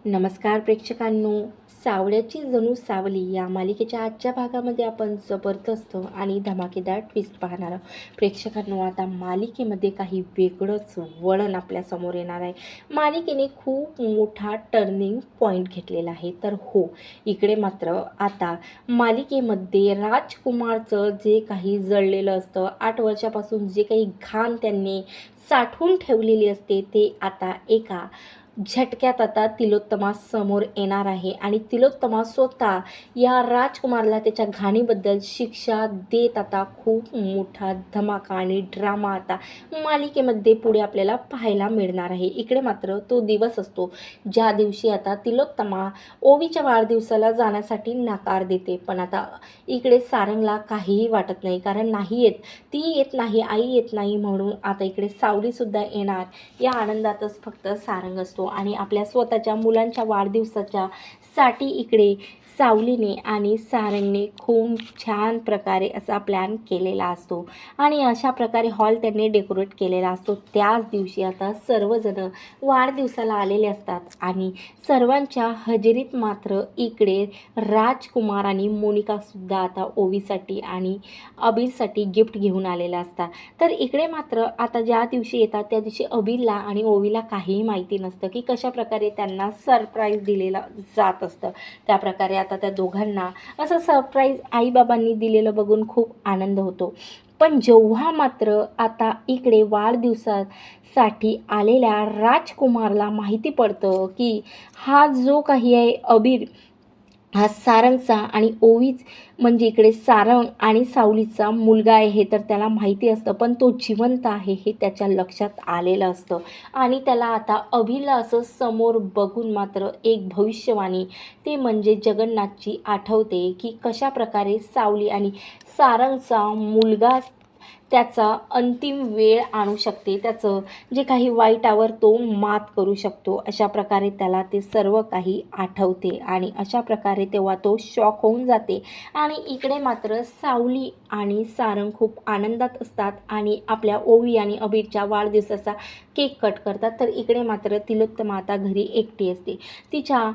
नमस्कार प्रेक्षकांनो, सावळ्याची जणू सावली या मालिकेच्या आजच्या भागामध्ये आपण जबरदस्त आणि धमाकेदार ट्विस्ट पाहणार आहोत. प्रेक्षकांनो, आता मालिकेमध्ये काही वेगळंच वळण आपल्यासमोर येणार आहे. मालिकेने खूप मोठा टर्निंग पॉईंट घेतलेला आहे. तर हो, इकडे मात्र आता मालिकेमध्ये राजकुमारचं जे काही जळलेलं असतं, 8 वर्षापासून जे काही घाण त्यांनी साठवून ठेवलेली असते, ते आता एका झटक्यात आता तिलोत्तमा समोर येणार आहे आणि तिलोत्तमा स्वतः या राजकुमारला त्याच्या घाणीबद्दल शिक्षा देत आता खूप मोठा धमाका आणि ड्रामा आता मालिकेमध्ये पुढे आपल्याला पाहायला मिळणार आहे. इकडे मात्र तो दिवस असतो ज्या दिवशी आता तिलोत्तमा ओवीच्या वाढदिवसाला जाण्यासाठी नकार देते. पण आता इकडे सारंगला काहीही वाटत नाही, कारण नाही येत, ती येत नाही, आई येत नाही, म्हणून आता इकडे सावलीसुद्धा येणार या आनंदातच फक्त सारंग असतो. आणि आपल्या स्वतःच्या मुलांच्या वाढदिवसाच्या साठी इकडे सावलीने आणि सारंगने खूप छान प्रकारे असा प्लॅन केलेला असतो आणि अशा प्रकारे हॉल त्यांनी डेकोरेट केलेला असतो. त्याच दिवशी आता सर्वजण वाढदिवसाला आलेले असतात आणि सर्वांच्या हजेरीत मात्र इकडे राजकुमार आणि मोनिकासुद्धा आता ओवीसाठी आणि अबीरसाठी गिफ्ट घेऊन आलेला असतात. तर इकडे मात्र आता ज्या दिवशी येतात त्या दिवशी अबीरला आणि ओवीला काहीही माहिती नसतं की कशाप्रकारे त्यांना सरप्राईज दिलेलं जात असतं. त्याप्रकारे आता त्या दोघांना असं सरप्राईज आईबाबांनी दिलेलं बघून खूप आनंद होतो. पण जेव्हा मात्र आता इकडे वाढदिवसासाठी आलेल्या राजकुमारला माहिती पडतं की हा जो काही आहे अबीर, हा सारंगचा आणि ओवीच म्हणजे इकडे सारंग आणि सावलीचा मुलगा आहे हे तर त्याला माहिती असतं, पण तो जिवंत आहे हे त्याच्या लक्षात आलेलं असतं. आणि त्याला आता अभिला असं समोर बघून मात्र एक भविष्यवाणी, ते म्हणजे जगन्नाथची आठवते की कशाप्रकारे सावली आणि सारंगचा मुलगा त्याचा अंतिम वेळ आणू शकते, त्याचं जे काही वाईटावर तो मात करू शकतो. अशा प्रकारे त्याला ते सर्व काही आठवते आणि अशा प्रकारे तेव्हा तो शॉक होऊन जाते. आणि इकडे मात्र सावली आणि सारंग खूप आनंदात असतात आणि आपल्या ओवी आणि अबीरच्या वाढदिवसाचा केक कट करतात. तर इकडे मात्र तिलोत्तमा आता घरी एकटी असते. तिच्या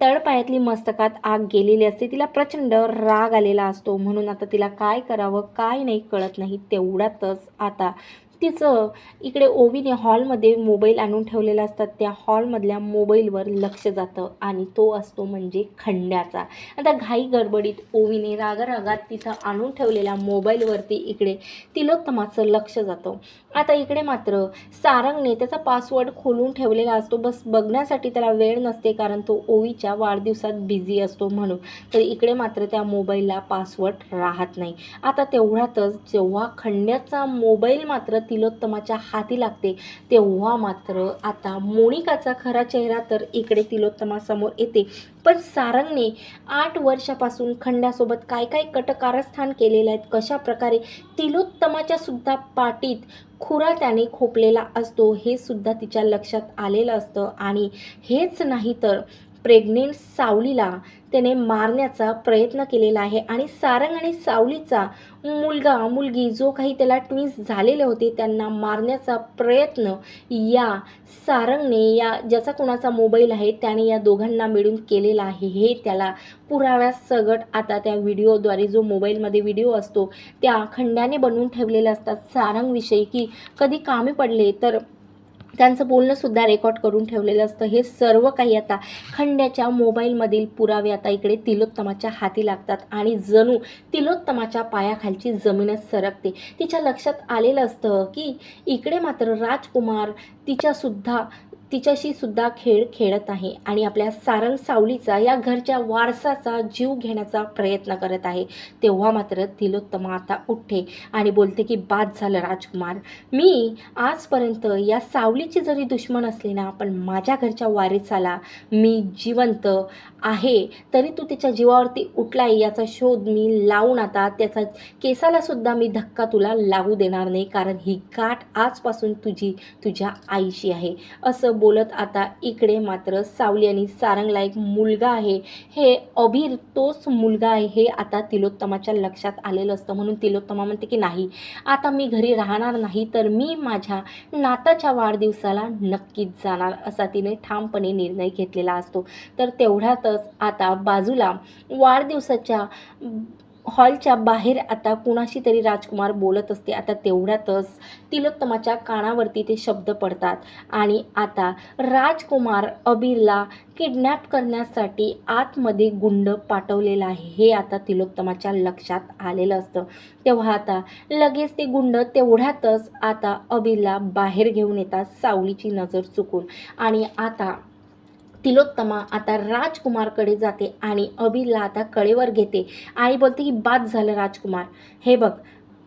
तळपायातली मस्तकात आग गेलेली असते. तिला प्रचंड राग आलेला असतो, म्हणून आता तिला काय करावं काय नाही कळत नाही. तेवढ्यातच आता तिचं इकडे ओवीने हॉलमध्ये मोबाईल आणून ठेवलेला असतात. त्या हॉलमधल्या मोबाईलवर लक्ष जातं आणि तो असतो म्हणजे खंड्याचा. आता घाई गडबडीत ओवीने रागारागात तिथं आणून ठेवलेल्या मोबाईलवरती इकडे तिलोत्तमाचं लक्ष जातं. आता इकडे मात्र सारंगने त्याचा पासवर्ड खोलून ठेवलेला असतो, बस बघण्यासाठी त्याला वेळ नसते, कारण तो ओवीच्या वाढदिवसात बिझी असतो म्हणून. तर इकडे मात्र त्या मोबाईलला पासवर्ड राहत नाही. आता तेवढ्यातच जेव्हा खंड्याचा मोबाईल मात्र तिलोत्तमाच्या हाती लागते, तेव्हा मात्र आता मोनिकाचा खरा चेहरा तर इकडे तिलोत्तमासमोर येते. पण सारंगने 8 वर्षापासून खंड्यासोबत काय काय कटकारस्थान केलेलं आहे, कशा प्रकारे तिलोत्तमाच्या सुद्धा पाठीत खुरा त्याने खोपलेला असतो हे सुद्धा तिच्या लक्षात आलेलं असतं. आणि हेच नाही तर प्रेग्नेंट सावलीला त्याने मारण्याचा प्रयत्न केलेला आहे आणि सारंग आणि सावलीचा मुलगा मुलगी जो काही त्याला ट्विन्स झालेले होते त्यांना मारण्याचा प्रयत्न या सारंगने, या ज्याचा कोणाचा मोबाईल आहे त्याने या दोघांना मिळून केलेला आहे हे त्याला पुराव्यासकट आता त्या व्हिडिओद्वारे, जो मोबाईलमध्ये व्हिडिओ असतो त्या खंड्याने बनवून ठेवलेले असतात सारंगविषयी, की कधी कामी पडले तर त्यांचं बोलणंसुद्धा रेकॉर्ड करून ठेवलेलं असतं. हे सर्व काही आता खंड्याच्या मोबाईलमधील पुरावे आता इकडे तिलोत्तमाच्या हाती लागतात आणि जणू तिलोत्तमाच्या पायाखालची जमीनच सरकते. तिच्या लक्षात आलेलं असतं की इकडे मात्र राजकुमार तिच्याशी सुद्धा खेळ खेळत आहे आणि आपल्या सारंग सावलीचा, या घरच्या वारसाचा जीव घेण्याचा प्रयत्न करत आहे. तेव्हा मात्र तिलोत्तमा आता उठते आणि बोलते की बाद झालं राजकुमार, मी आजपर्यंत या सावलीची जरी दुश्मन असली ना, पण माझ्या घरच्या वारिसाला मी जिवंत आहे तरी तू त्याच्या जीवावरती उठलाय याचा शोध मी लावून आता त्याचा केसाला सुद्धा मी धक्का तुला लागू देणार नाही, कारण ही गाठ आजपासून तुझ्या आईशी आहे, असं असं बोलत आता इकडे मात्र सावली आणि सारंगला एक मुलगा आहे, हे अबीर तोच मुलगा आहे हे आता तिलोत्तमाच्या लक्षात आलेलं असतं. म्हणून तिलोत्तमा म्हणते की नाही, आता मी घरी राहणार नाही, तर मी माझ्या नाताच्या वाढदिवसाला नक्कीच जाणार, असा तिने ठामपणे निर्णय घेतलेला असतो. तर तेवढ्यातच आता बाजूला वाढदिवसाच्या हॉलच्या बाहेर आता कुणाशी तरी राजकुमार बोलत असते. आता तेवढ्यातच तिलोत्तमाच्या कानावरती ते शब्द पडतात आणि आता राजकुमार अबीरला किडनॅप करण्यासाठी आतमध्ये गुंड पाठवलेला आहे हे आता तिलोत्तमाच्या लक्षात आलेलं असतं. तेव्हा आता लगेच ते गुंड तेवढ्यातच आता अबीरला बाहेर घेऊन येतात सावलीची नजर चुकून. आणि आता तिलोत्तमा आता राजकुमारकडे जाते आणि अबीरला आता कडेवर घेते आणि बोलते की बाद झालं राजकुमार, हे बघ,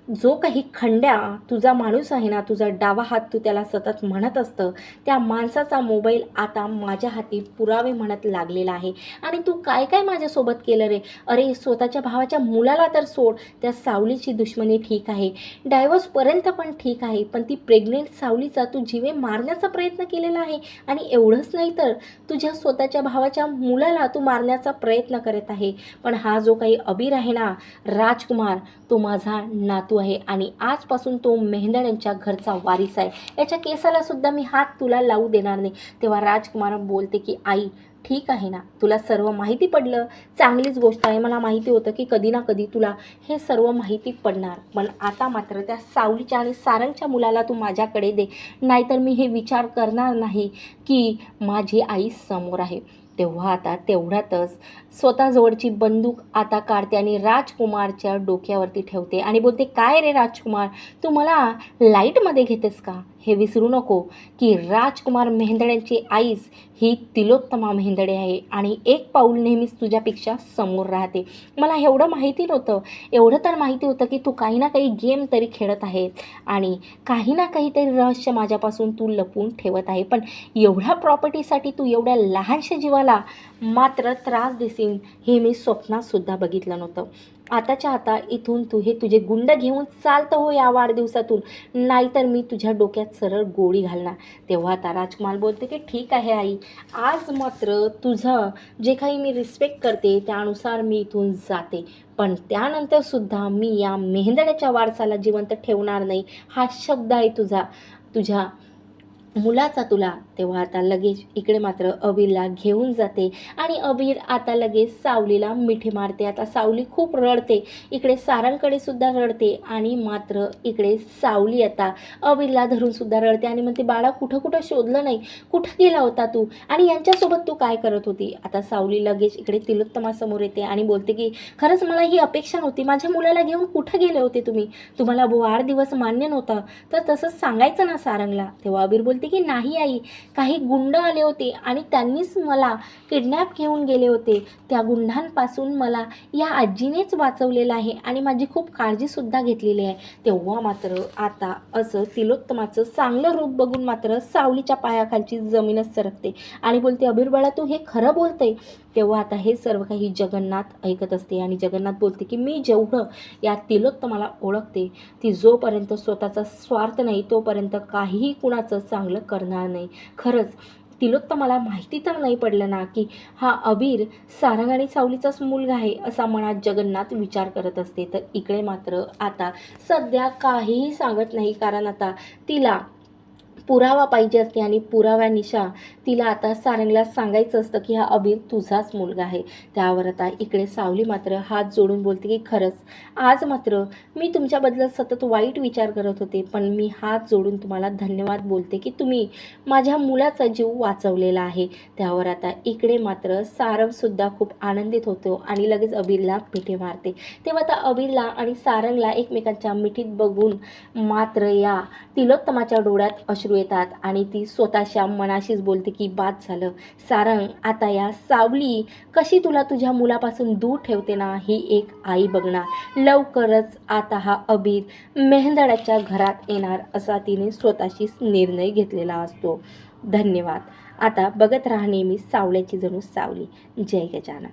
जो काही खंड्या तुझा माणूस आहे ना, तुझा डावा हात तू त्याला सतत म्हणत असतं, त्या माणसाचा मोबाईल आता माझ्या हाती पुरावे म्हणत लागलेला आहे. आणि तू काय काय माझ्यासोबत केलं रे? अरे स्वतःच्या भावाच्या मुलाला तर सोड, त्या सावलीची दुश्मनी ठीक आहे, डायव्होर्सपर्यंत पण ठीक आहे, पण ती प्रेग्नेंट सावलीचा तू जीवे मारण्याचा प्रयत्न केलेला आहे. आणि एवढंच नाही तर तुझ्या स्वतःच्या भावाच्या मुलाला तू मारण्याचा प्रयत्न करत आहे. पण हा जो काही अबीर आहे ना राजकुमार, तो माझा नातू आहे आणि आजपासून तो मेहंदड्यांच्या घरचा वारीस आहे. याच्या केसाला सुद्धा मी हात तुला लावू देणार नाही. तेव्हा राजकुमार बोलते की आई, ठीक आहे ना, तुला सर्व माहिती पडलं, चांगलीच गोष्ट आहे. मला माहिती होतं की कधी ना कधी तुला हे सर्व माहिती पडणार, पण आता मात्र त्या सावलीच्या आणि सारंगच्या मुलाला तू माझ्याकडे दे, नाहीतर मी हे विचार करणार नाही की माझी आई समोर आहे. तेव्हा आता तेवढ्यातच स्वतःजवळची बंदूक आता काढते आणि राजकुमारच्या डोक्यावरती ठेवते आणि बोलते, काय रे राजकुमार, तू मला लाईटमध्ये घेतेस का? हे विसरू नको की राजकुमार मेहेंदड्यांची आईस ही तिलोत्तमा मेहेंदडे आहे आणि एक पाऊल नेहमीच तुझ्यापेक्षा समोर राहते. मला एवढं माहिती नव्हतं, एवढं तर माहिती होतं की तू काही ना काही गेम तरी खेळत आहे आणि काही ना काहीतरी रहस्य माझ्यापासून तू लपवून ठेवत आहे, पण एवढ्या प्रॉपर्टीसाठी तू एवढ्या लहानशा जीवाला मात्र त्रास देशील हे मी स्वप्नातसुद्धा बघितलं नव्हतं. आताच्या आता इथून तू हे तुझे गुंड घेऊन चालतं हो या वाढदिवसातून, नाहीतर मी तुझ्या डोक्यात सरळ गोळी घालणार. तेव्हा आता राजकुमार बोलते की ठीक आहे आई, आज मात्र तुझं जे काही मी रिस्पेक्ट करते त्यानुसार मी इथून जाते, पण त्यानंतरसुद्धा मी या मेहेंदड्याच्या वारसाला जिवंत ठेवणार नाही, हा शब्द आहे तुझ्या मुलाचा तुला. तेव्हा आता लगेच इकडे मात्र अबीरला घेऊन जाते आणि अबीर आता लगेच सावलीला मिठी मारते. आता सावली खूप रडते, इकडे सारंगकडे सुद्धा रडते आणि मात्र इकडे सावली आता अबीरला धरून सुद्धा रडते आणि म्हणते, बाळा कुठं कुठं शोधलं नाही, कुठं गेला होता तू आणि यांच्यासोबत तू काय करत होती? आता सावली लगेच इकडे तिलोत्तमासमोर येते आणि बोलते की खरंच मला ही अपेक्षा नव्हती, माझ्या मुलाला घेऊन कुठं गेले होते तुम्ही? तुम्हाला वाढदिवस मान्य नव्हता तर तसंच सांगायचं ना सारंगला. तेव्हा अबीर बोलते की नाही आई, काही गुंड आले होते आणि त्यांनीच मला किडनॅप घेऊन गेले होते, त्या गुंडांपासून मला या आजीनेच वाचवलेलं आहे आणि माझी खूप काळजीसुद्धा घेतलेली आहे. तेव्हा मात्र आता असं तिलोत्तमाचं चांगलं रूप बघून मात्र सावलीच्या पायाखालची जमीनच सरकते आणि बोलते, अबीर बाळा तू हे खरं बोलते? तेव्हा आता हे सर्व काही जगन्नाथ ऐकत असते आणि जगन्नाथ बोलते की मी जेवढं या तिलोत्तमाला ओळखते, ती जोपर्यंत स्वतःचा स्वार्थ नाही तोपर्यंत काहीही कुणाचं चांगलं करणार नाही. खरंच तिलोत्तमाला माहिती तर नाही पडलं ना की हा अबीर सारंग आणि सावलीचाच मुलगा आहे, असा मनात जगन्नाथ विचार करत असते. तर इकडे मात्र आता सध्या काहीही सांगत नाही, कारण आता तिला पुरावा पाहिजे असते आणि पुराव्यानिशा तिला आता सारंगला सांगायचं असतं की हा अबीर तुझाच मुलगा आहे. त्यावर आता इकडे सावली मात्र हात जोडून बोलते की खरंच आज मात्र मी तुमच्याबद्दल सतत वाईट विचार करत होते, पण मी हात जोडून तुम्हाला धन्यवाद बोलते की तुम्ही माझ्या मुलाचा जीव वाचवलेला आहे. त्यावर आता इकडे मात्र सारंगसुद्धा खूप आनंदित होतो आणि लगेच अबीरला मिठी मारते. तेव्हा आता अबीरला आणि सारंगला एकमेकांच्या मिठीत बघून मात्र या तिलोत्तमाच्या डोळ्यात अश्रू येतात आणि ती स्वतःच्या मनाशीच बोलते की बाद झालं सारंग, आता या सावली कशी तुला तुझ्या मुलापासून दूर ठेवते ना, ही एक आई बघणार. लवकरच आता हा अबीर मेहेंदड्याच्या घरात येणार असा तिने स्वतःशीच निर्णय घेतलेला असतो. धन्यवाद. आता बघत राहा नेहमी सावल्याची जणू सावली. जय गजानन.